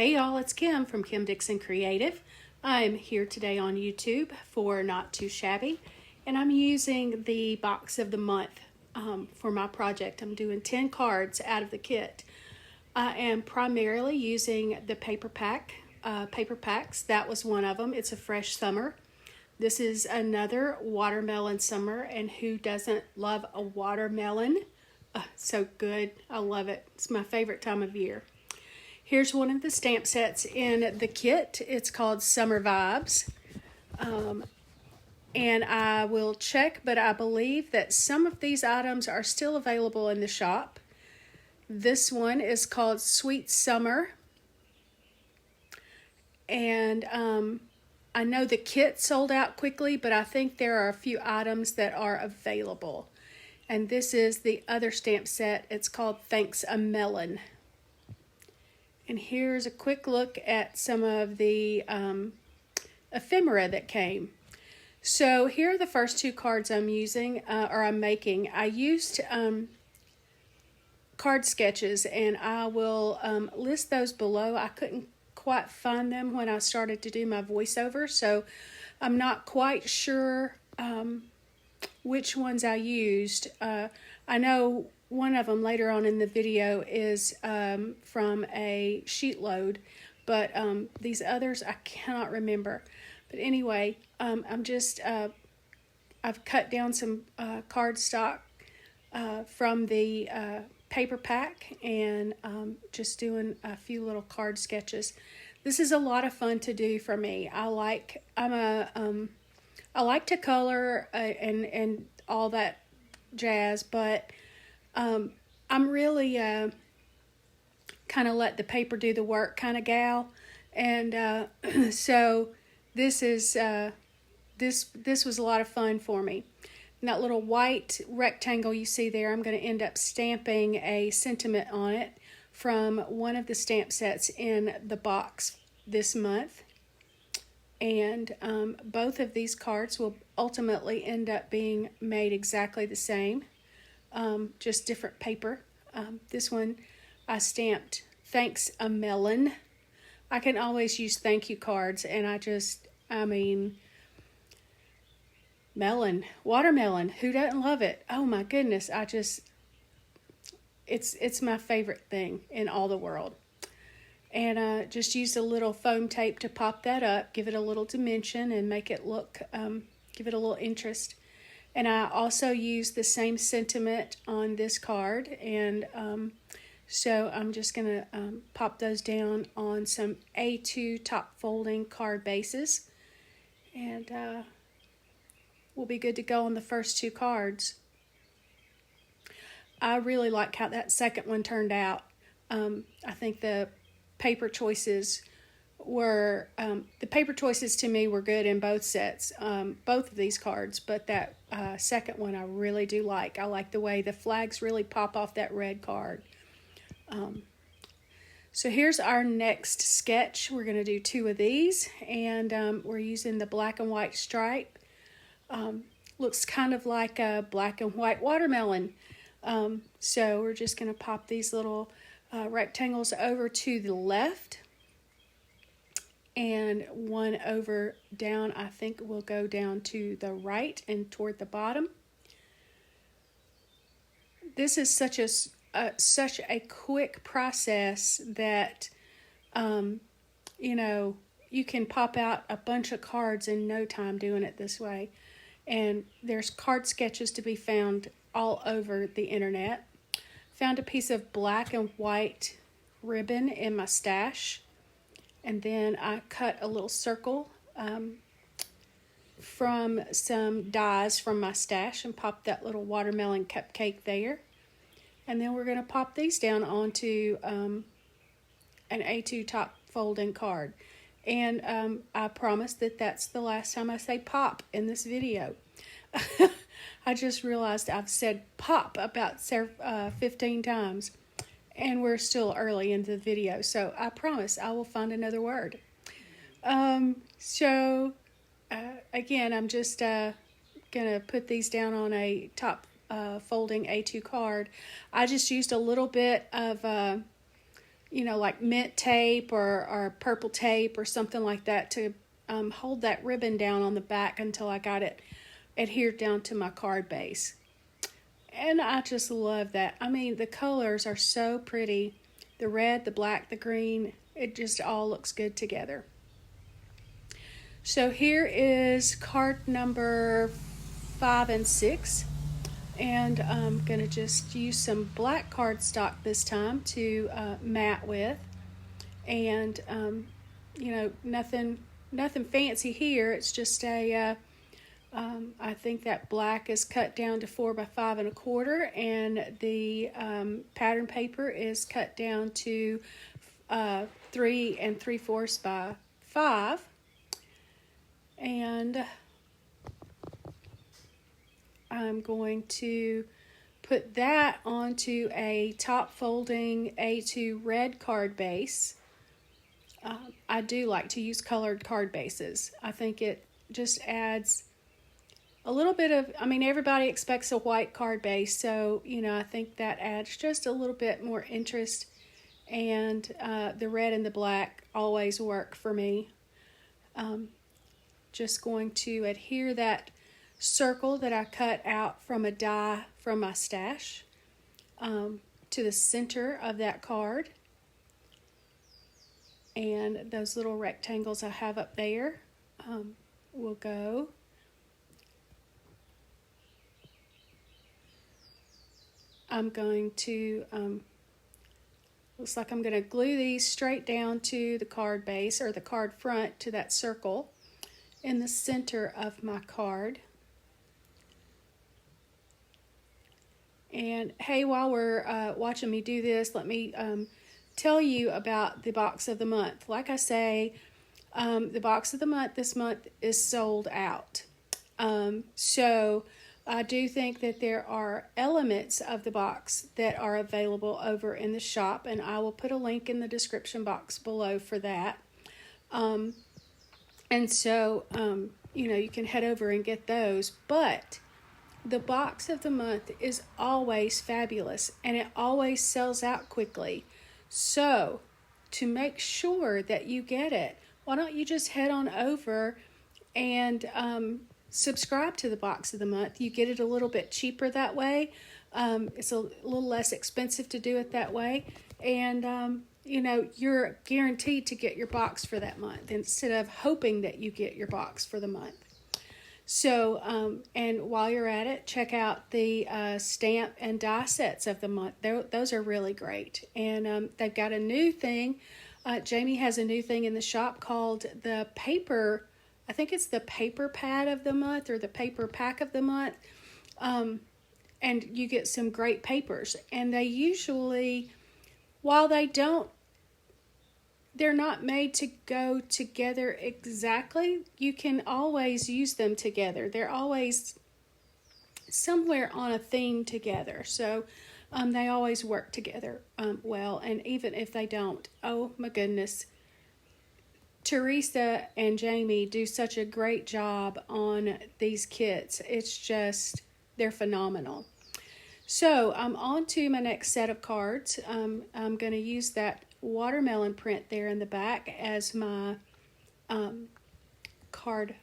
Hey y'all, it's Kim from Kim Dixon Creative. I'm here today on YouTube for Not Too Shabby, and I'm using the box of the month for my project. I'm doing 10 cards out of the kit. I am primarily using the paper packs. That was one of them. It's a fresh summer. This is another watermelon summer, and who doesn't love a watermelon? So good. I love it. It's my favorite time of year. Here's one of the stamp sets in the kit. It's called Summer Vibes. And I will check, but I believe that some of these items are still available in the shop. This one is called Sweet Summer. And I know the kit sold out quickly, but I think there are a few items that are available. And this is the other stamp set. It's called Thanks a Melon. And here's a quick look at some of the ephemera that came. So here are the first two cards I'm using, or I'm making. I used card sketches, and I will list those below. I couldn't quite find them when I started to do my voiceover, so I'm not quite sure which ones I used. I know one of them later on in the video is from a sheet load, but these others I cannot remember. But anyway, I've cut down some cardstock from the paper pack and just doing a few little card sketches. This is a lot of fun to do for me. I like to color and all that jazz, but I'm really kind of let the paper do the work kind of gal, and so this is this was a lot of fun for me. And that little white rectangle you see there, I'm going to end up stamping a sentiment on it from one of the stamp sets in the box this month. And both of these cards will ultimately end up being made exactly the same, just different paper. This one I stamped Thanks a Melon. I can always use thank you cards, and I mean, melon, watermelon, who doesn't love it? Oh my goodness, it's my favorite thing in all the world. And just used a little foam tape to pop that up, give it a little dimension and make it look, give it a little interest. And I also used the same sentiment on this card, and so I'm just going to pop those down on some A2 top folding card bases, and we'll be good to go on the first two cards. I really like how that second one turned out. I think the paper choices to me were good in both sets, both of these cards, but that second one I really do like. I like the way the flags really pop off that red card. So here's our next sketch. We're going to do two of these, and we're using the black and white stripe. Looks kind of like a black and white watermelon. So we're just going to pop these little rectangles over to the left, and one over down, I think will go down to the right and toward the bottom. This is such a quick process that you can pop out a bunch of cards in no time doing it this way. And there's card sketches to be found all over the internet. Found a piece of black and white ribbon in my stash, and then I cut a little circle from some dies from my stash and popped that little watermelon cupcake there. And then we're going to pop these down onto an A2 top folding card. And I promise that that's the last time I say pop in this video. I just realized I've said pop about 15 times, and we're still early into the video, so I promise I will find another word. Again, I'm just going to put these down on a top folding A2 card. I just used a little bit of like mint tape or purple tape or something like that to hold that ribbon down on the back until I got it adhered down to my card base. And I just love that. I mean, the colors are so pretty. The red, the black, the green, it just all looks good together. So here is card number 5 and 6. And I'm going to just use some black cardstock this time to mat with. And, nothing fancy here. It's just I think that black is cut down to 4 by 5 1/4, and the pattern paper is cut down to 3 3/4 by 5. And I'm going to put that onto a top folding A2 red card base. I do like to use colored card bases. I think it just adds a little bit of, everybody expects a white card base, so, I think that adds just a little bit more interest, and the red and the black always work for me. Just going to adhere that circle that I cut out from a die from my stash to the center of that card, and those little rectangles I have up there will go. I'm going to, looks like I'm going to glue these straight down to the card base or the card front to that circle in the center of my card. And hey, while we're watching me do this, let me tell you about the box of the month. Like I say, the box of the month this month is sold out. So I do think that there are elements of the box that are available over in the shop, and I will put a link in the description box below for that. And so, you can head over and get those. But the box of the month is always fabulous, and it always sells out quickly. So, to make sure that you get it, why don't you just head on over and subscribe to the box of the month. You get it a little bit cheaper that way. It's a little less expensive to do it that way. And, you're guaranteed to get your box for that month instead of hoping that you get your box for the month. So, and while you're at it, check out the stamp and die sets of the month. Those are really great. And they've got a new thing. Jamie has a new thing in the shop called the paper, I think it's the paper pad of the month or the paper pack of the month. And you get some great papers. And they usually, while they're not made to go together exactly, you can always use them together. They're always somewhere on a theme together. So they always work together well. And even if they don't, oh my goodness, Teresa and Jamie do such a great job on these kits. It's just, they're phenomenal. So I'm on to my next set of cards. I'm going to use that watermelon print there in the back as my card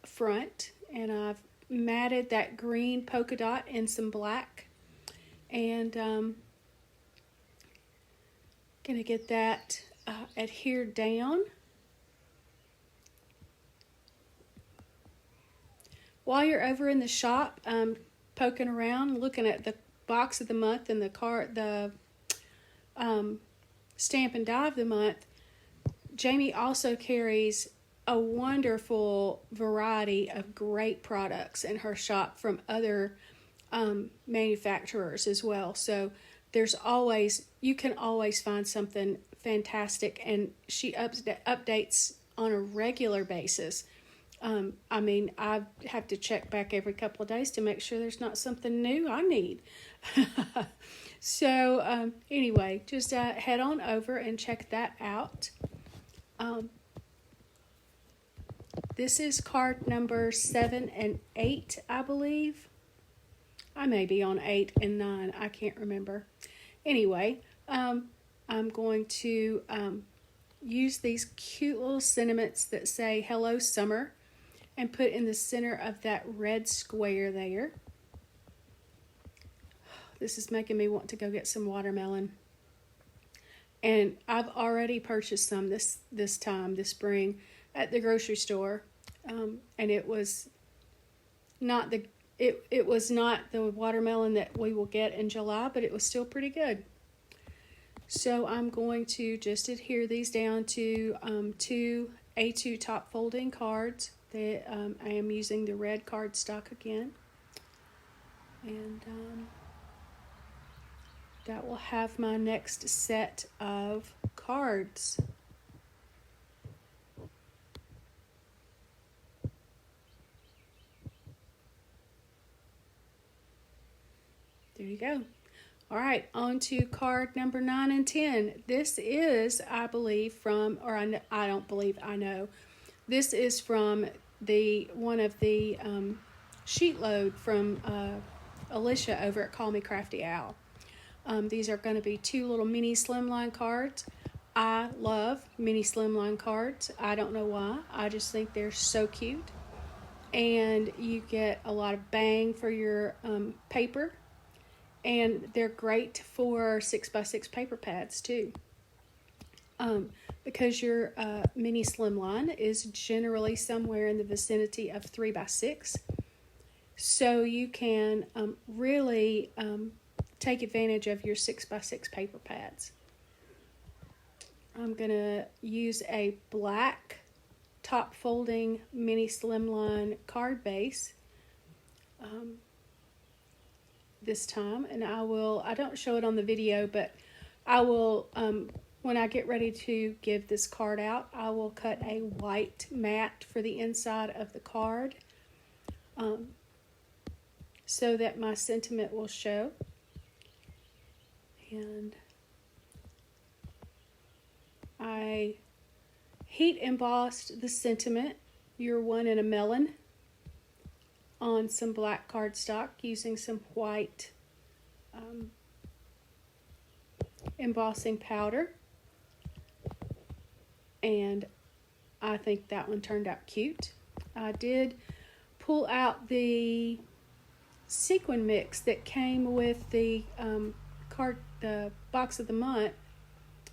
front. And I've matted that green polka dot in some black. And going to get that adhered down. While you're over in the shop, poking around, looking at the box of the month and the stamp and die of the month, Jamie also carries a wonderful variety of great products in her shop from other manufacturers as well. So you can always find something fantastic, and she updates on a regular basis. I have to check back every couple of days to make sure there's not something new I need. So, anyway, just head on over and check that out. This is card number 7 and 8, I believe. I may be on 8 and 9. I can't remember. Anyway, I'm going to use these cute little sentiments that say Hello Summer and put in the center of that red square there. This is making me want to go get some watermelon. And I've already purchased some this spring at the grocery store. And it was not the watermelon that we will get in July, but it was still pretty good. So I'm going to just adhere these down to 2 A2 top folding cards. I am using the red cardstock again. And that will have my next set of cards. There you go. All right, on to card number 9 and 10. This is, I believe, from, or I don't believe, I know. This is from one of the sheet load from Alicia over at Call Me Crafty Owl. These are going to be 2 little mini slimline cards. I love mini slimline cards. I don't know why. I just think they're so cute. And you get a lot of bang for your paper. And they're great for 6x6 paper pads too. Because your mini slimline is generally somewhere in the vicinity of 3x6. So you can really take advantage of your 6x6 paper pads. I'm going to use a black top folding mini slimline card base. This time, and I don't show it on the video, but I will, when I get ready to give this card out, I will cut a white mat for the inside of the card, so that my sentiment will show. And I heat embossed the sentiment, "You're one in a melon," on some black cardstock using some white embossing powder. And I think that one turned out cute. I did pull out the sequin mix that came with the box of the month.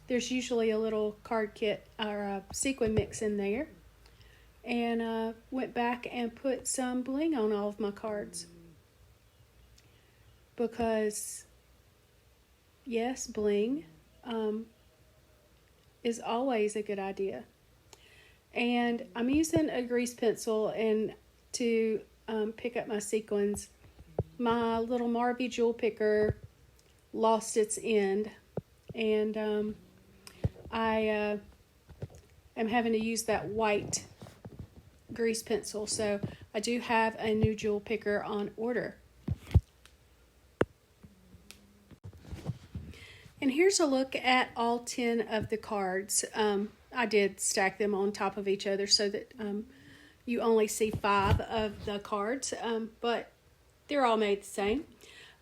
There's usually a little card kit or a sequin mix in there. And went back and put some bling on all of my cards. Because, yes, bling is always a good idea. And I'm using a grease pencil and to pick up my sequins. My little Marby jewel picker lost its end. And I am having to use that white grease pencil, so I do have a new jewel picker on order. And here's a look at all 10 of the cards. I did stack them on top of each other so that you only see 5 of the cards, but they're all made the same.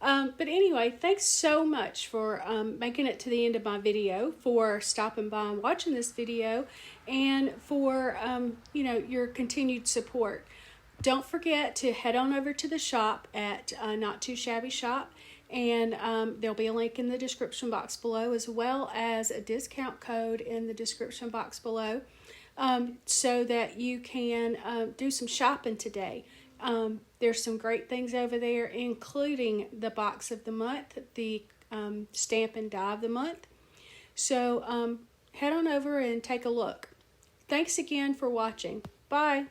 But anyway, thanks so much for making it to the end of my video, for stopping by and watching this video, and for your continued support. Don't forget to head on over to the shop at Not Too Shabby Shop, and there'll be a link in the description box below, as well as a discount code in the description box below, so that you can do some shopping today. There's some great things over there, including the box of the month, the stamp and die of the month. So head on over and take a look. Thanks again for watching. Bye.